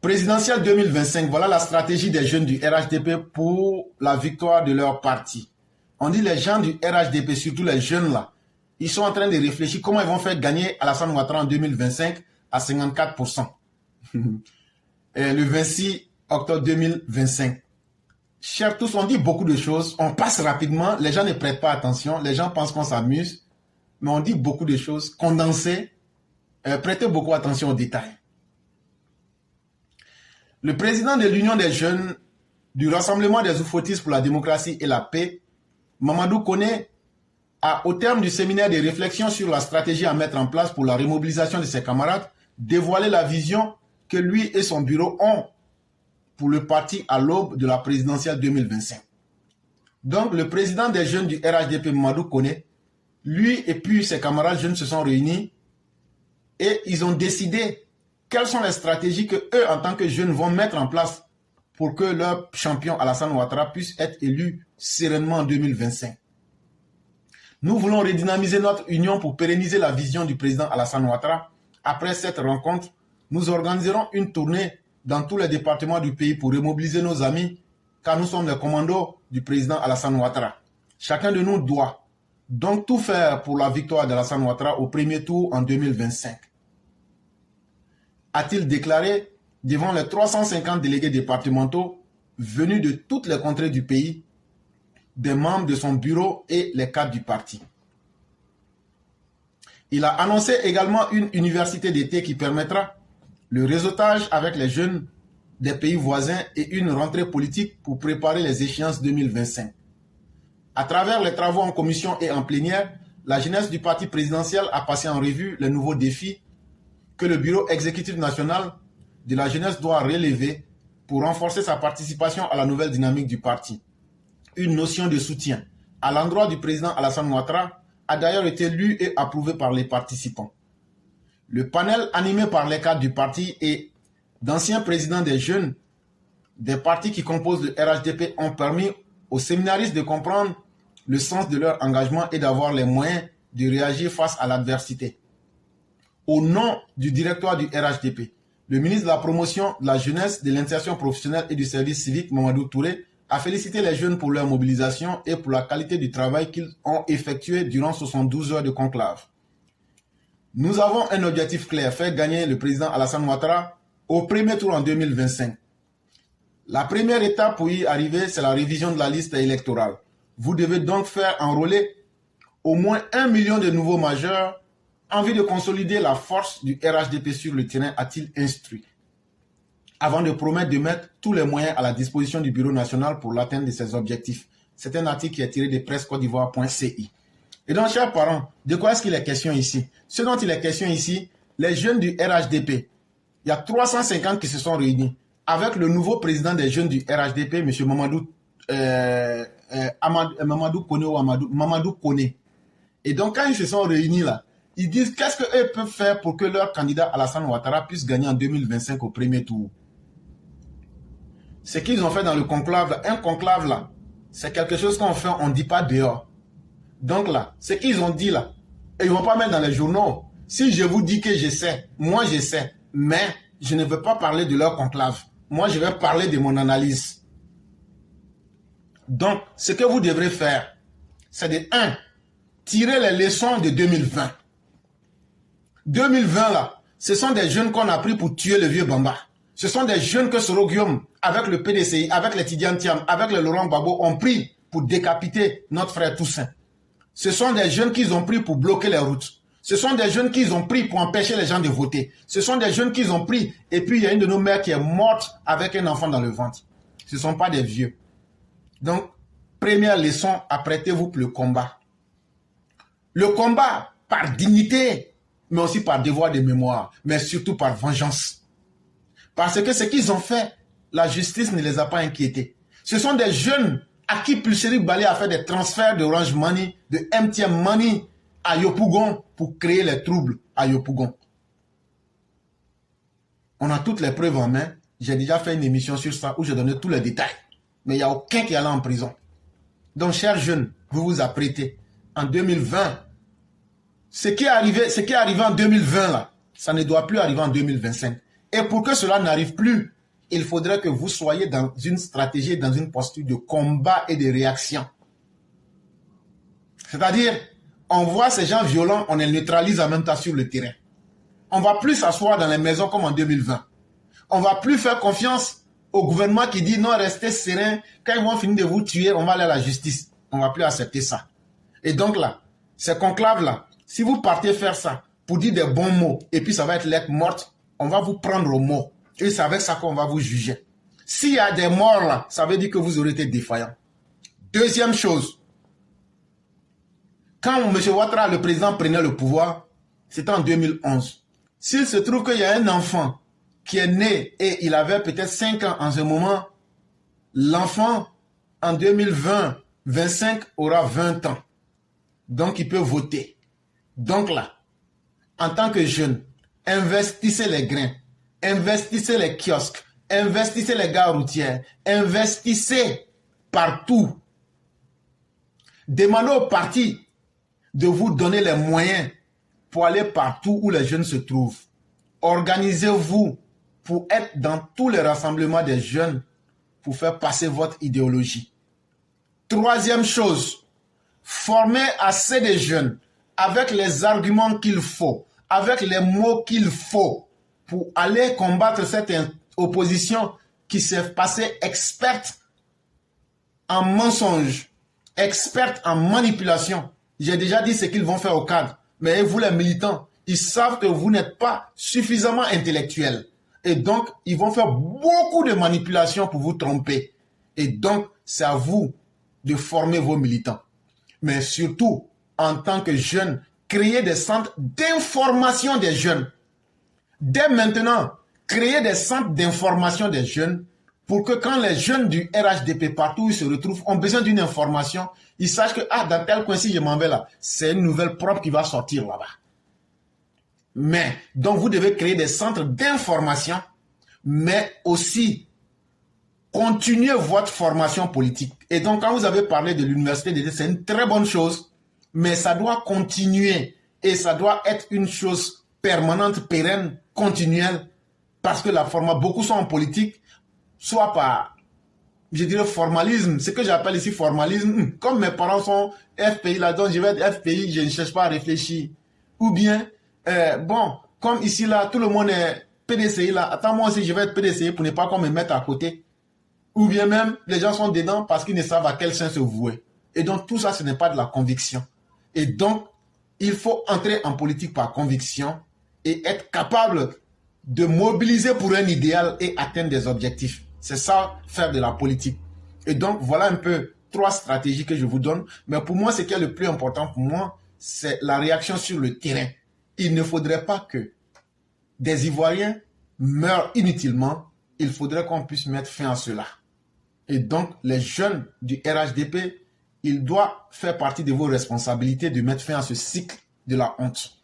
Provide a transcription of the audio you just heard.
Présidentielle 2025, voilà la stratégie des jeunes du RHDP pour la victoire de leur parti. On dit les gens du RHDP, surtout les jeunes là, ils sont en train de réfléchir comment ils vont faire gagner Alassane Ouattara en 2025 à 54%. Le 26 octobre 2025. Chers tous, on dit beaucoup de choses, on passe rapidement, les gens ne prêtent pas attention, les gens pensent qu'on s'amuse, mais on dit beaucoup de choses condensées, prêtez beaucoup attention aux détails. Le président de l'Union des jeunes du Rassemblement des Oufoutistes pour la démocratie et la paix, Mamadou Koné, a, au terme du séminaire de réflexion sur la stratégie à mettre en place pour la remobilisation de ses camarades, dévoilé la vision que lui et son bureau ont pour le parti à l'aube de la présidentielle 2025. Donc, le président des jeunes du RHDP, Mamadou Koné, lui et puis ses camarades jeunes se sont réunis et ils ont décidé quelles sont les stratégies que eux, en tant que jeunes, vont mettre en place pour que leur champion Alassane Ouattara puisse être élu sereinement en 2025. Nous voulons redynamiser notre union pour pérenniser la vision du président Alassane Ouattara. Après cette rencontre, nous organiserons une tournée dans tous les départements du pays pour remobiliser nos amis, car nous sommes les commandos du président Alassane Ouattara. Chacun de nous doit donc tout faire pour la victoire d'Alassane Ouattara au premier tour en 2025. A-t-il déclaré devant les 350 délégués départementaux venus de toutes les contrées du pays, des membres de son bureau et les cadres du parti. Il a annoncé également une université d'été qui permettra le réseautage avec les jeunes des pays voisins et une rentrée politique pour préparer les échéances 2025. À travers les travaux en commission et en plénière, la jeunesse du parti présidentiel a passé en revue les nouveaux défis que le bureau exécutif national de la jeunesse doit relever pour renforcer sa participation à la nouvelle dynamique du parti. Une notion de soutien à l'endroit du président Alassane Ouattara a d'ailleurs été lue et approuvée par les participants. Le panel animé par les cadres du parti et d'anciens présidents des jeunes des partis qui composent le RHDP ont permis aux séminaristes de comprendre le sens de leur engagement et d'avoir les moyens de réagir face à l'adversité. Au nom du directoire du RHDP, le ministre de la Promotion de la Jeunesse, de l'Insertion professionnelle et du service civique, Mamadou Touré, a félicité les jeunes pour leur mobilisation et pour la qualité du travail qu'ils ont effectué durant 72 heures de conclave. Nous avons un objectif clair, faire gagner le président Alassane Ouattara au premier tour en 2025. La première étape pour y arriver, c'est la révision de la liste électorale. Vous devez donc faire enrôler au moins 1 million de nouveaux majeurs en vue de consolider la force du RHDP sur le terrain, a-t-il instruit, avant de promettre de mettre tous les moyens à la disposition du Bureau national pour l'atteinte de ses objectifs. C'est un article qui est tiré de presse-côte-d'ivoire.ci. Et donc, chers parents, de quoi est-ce qu'il est question ici? Ce dont il est question ici, les jeunes du RHDP, il y a 350 qui se sont réunis avec le nouveau président des jeunes du RHDP, M. Mamadou Koné. Et donc, quand ils se sont réunis là, ils disent qu'est-ce qu'eux peuvent faire pour que leur candidat Alassane Ouattara puisse gagner en 2025 au premier tour. Ce qu'ils ont fait dans le conclave, là, un conclave là, c'est quelque chose qu'on fait, on ne dit pas dehors. Donc là, ce qu'ils ont dit là, et ils ne vont pas mettre dans les journaux. Si je vous dis que je sais, moi je sais, mais je ne veux pas parler de leur conclave. Moi, je vais parler de mon analyse. Donc, ce que vous devrez faire, c'est de 1. Tirer les leçons de 2020. 2020 là, ce sont des jeunes qu'on a pris pour tuer le vieux Bamba. Ce sont des jeunes que Soro Guillaume, avec le PDCI, avec les Tidiane Thiam, avec le Laurent Gbagbo, ont pris pour décapiter notre frère Toussaint. Ce sont des jeunes qu'ils ont pris pour bloquer les routes. Ce sont des jeunes qu'ils ont pris pour empêcher les gens de voter. Ce sont des jeunes qu'ils ont pris. Et puis, il y a une de nos mères qui est morte avec un enfant dans le ventre. Ce ne sont pas des vieux. Donc, première leçon, apprêtez-vous pour le combat. Le combat par dignité, mais aussi par devoir de mémoire, mais surtout par vengeance. Parce que ce qu'ils ont fait, la justice ne les a pas inquiétés. Ce sont des jeunes à qui Pulseri Balé a fait des transferts d'Orange Money, de MTM Money à Yopougon pour créer les troubles à Yopougon. On a toutes les preuves en main. J'ai déjà fait une émission sur ça où j'ai donné tous les détails. Mais il n'y a aucun qui est allé en prison. Donc, chers jeunes, vous vous apprêtez. En 2020, ce qui est arrivé en 2020, là, ça ne doit plus arriver en 2025. Et pour que cela n'arrive plus, il faudrait que vous soyez dans une stratégie, dans une posture de combat et de réaction. C'est-à-dire, on voit ces gens violents, on les neutralise en même temps sur le terrain. On ne va plus s'asseoir dans les maisons comme en 2020. On ne va plus faire confiance au gouvernement qui dit non, restez serein. Quand ils vont finir de vous tuer, on va aller à la justice. On ne va plus accepter ça. Et donc là, ces conclaves-là, si vous partez faire ça pour dire des bons mots, et puis ça va être lettre morte, on va vous prendre au mot. Et c'est avec ça qu'on va vous juger. S'il y a des morts là, ça veut dire que vous aurez été défaillant. Deuxième chose, quand M. Ouattara, le président, prenait le pouvoir, c'était en 2011. S'il se trouve qu'il y a un enfant qui est né et il avait peut-être 5 ans en ce moment, l'enfant en 2020-25 aura 20 ans. Donc il peut voter. Donc là, en tant que jeune, investissez les grains, investissez les kiosques, investissez les gares routières, investissez partout. Demandez au parti de vous donner les moyens pour aller partout où les jeunes se trouvent. Organisez-vous pour être dans tous les rassemblements des jeunes pour faire passer votre idéologie. Troisième chose, formez assez de jeunes avec les arguments qu'il faut, avec les mots qu'il faut pour aller combattre cette opposition qui s'est passée experte en mensonge, experte en manipulation. J'ai déjà dit ce qu'ils vont faire au cadre. Mais vous les militants, ils savent que vous n'êtes pas suffisamment intellectuels. Et donc, ils vont faire beaucoup de manipulations pour vous tromper. Et donc, c'est à vous de former vos militants. Mais surtout, en tant que jeunes, créer des centres d'information des jeunes. Dès maintenant, créer des centres d'information des jeunes pour que quand les jeunes du RHDP, partout où ils se retrouvent, ont besoin d'une information, ils sachent que dans tel coin, si je m'en vais là, c'est une nouvelle propre qui va sortir là-bas. Mais, donc vous devez créer des centres d'information, mais aussi continuer votre formation politique. Et donc, quand vous avez parlé de l'université d'été, c'est une très bonne chose, mais ça doit continuer et ça doit être une chose permanente, pérenne, continuelle, parce que beaucoup sont en politique, soit par, je dirais, formalisme, ce que j'appelle ici formalisme, comme mes parents sont FPI là, donc je vais être FPI, je ne cherche pas à réfléchir. Ou bien, bon, comme ici là, tout le monde est PDCI là, attends moi aussi je vais être PDCI pour ne pas qu'on me mette à côté. Ou bien même, les gens sont dedans parce qu'ils ne savent à quel sein se vouer. Et donc tout ça, ce n'est pas de la conviction. Et donc, il faut entrer en politique par conviction et être capable de mobiliser pour un idéal et atteindre des objectifs. C'est ça, faire de la politique. Et donc, voilà un peu 3 stratégies que je vous donne. Mais pour moi, ce qui est le plus important pour moi, c'est la réaction sur le terrain. Il ne faudrait pas que des Ivoiriens meurent inutilement. Il faudrait qu'on puisse mettre fin à cela. Et donc, les jeunes du RHDP, il doit faire partie de vos responsabilités de mettre fin à ce cycle de la honte.